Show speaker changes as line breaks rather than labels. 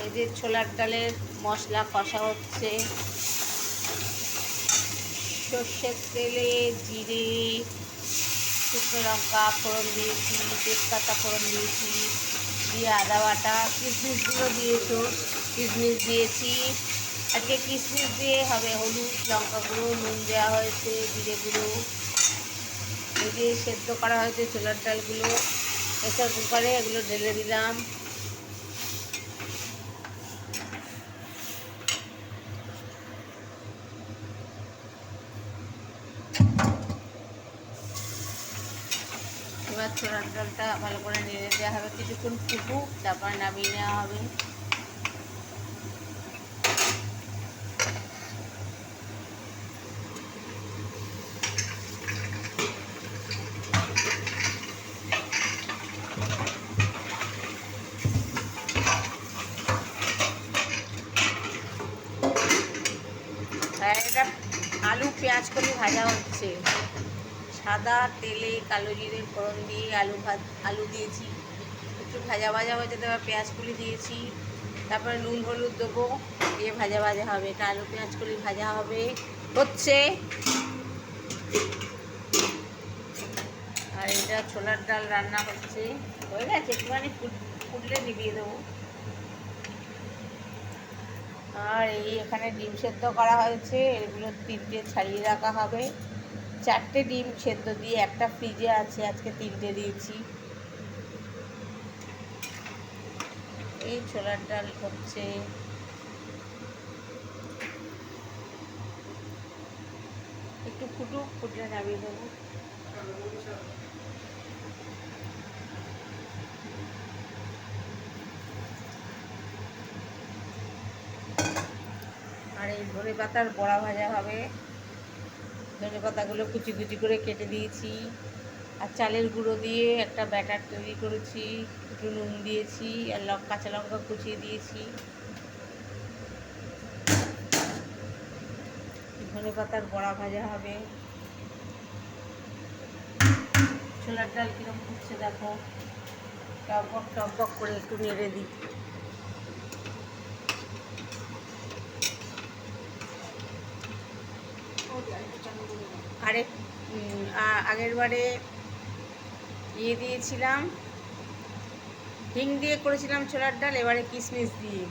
এই যে ছোলার ডালের মশলা কষা হচ্ছে। সর্ষের তেলে জিরে, শুকনো লঙ্কা ফোড়ন দিয়েছি, তেজপাতা ফোড়ন দিয়েছি, দিয়ে আদা বাটা, কিশমিশগুলো দিয়েছো, কিশমিশ দিয়েছি। আজকে কিশমিশ দিয়ে হবে। হলুদ, লঙ্কা গুঁড়ো, নুন দেওয়া হয়েছে, জিরে গুঁড়ো। এই যে সেদ্ধ করা হয়েছে ছোলার ডালগুলো, প্রেসার কুকারে এগুলো ঢেলে দিলাম। এবার ছোলার ডালটা ভালো করে নেড়ে দেওয়া হবে, কিছুক্ষণ ফুটুক, তারপর নামিয়ে নেওয়া হবে। আর এটা আলু পেঁয়াজ কলি ভাজা হচ্ছে। সাদা তেলে কালো জিরে ফোড়ন দিয়ে আলু দিয়েছি, একটু ভাজা ভাজা হয়েছে, তারপর পেঁয়াজ কলি দিয়েছি, তারপরে নুন হলুদ দেবো, দিয়ে ভাজা ভাজা হবে। এটা আলু পেঁয়াজ কলি ভাজা হবে হচ্ছে। আর এটা ছোলার ডাল রান্না হচ্ছে, হয়ে গেছে, একটুখানি ফুটলে নিভিয়ে দেবো। আর এই এখানে ডিম সেদ্ধ করা হয়েছে, এগুলো 3টে ছাড়িয়ে রাখা হবে। 4টে ডিম সেদ্ধ দিয়ে, একটা ফ্রিজে আছে, আজকে 3টে দিয়েছি। এই ছোলার ডাল হচ্ছে। একটু ফুটুক, ফুটলে নামিয়ে দেবো। আর এই ধনে পাতার বড়া ভাজা হবে। ধনে পাতাগুলো কুচি কুচি করে কেটে দিয়েছি। আর চালের গুঁড়ো দিয়ে একটা ব্যাটার তৈরি করেছি, একটু নুন দিয়েছি, আর কাঁচা লঙ্কা কুচিয়ে দিয়েছি। ধনে পাতার বড়া ভাজা হবে। ছোলার ডাল কিরকম ফুটছে দেখো, টকবক টকবক করে একটু নেড়ে দিই। আগের বারে দিয়েছিলাম হিং দিয়ে করেছিলাম ছোলার ডাল, এবারে কিশমিশ দিয়ে।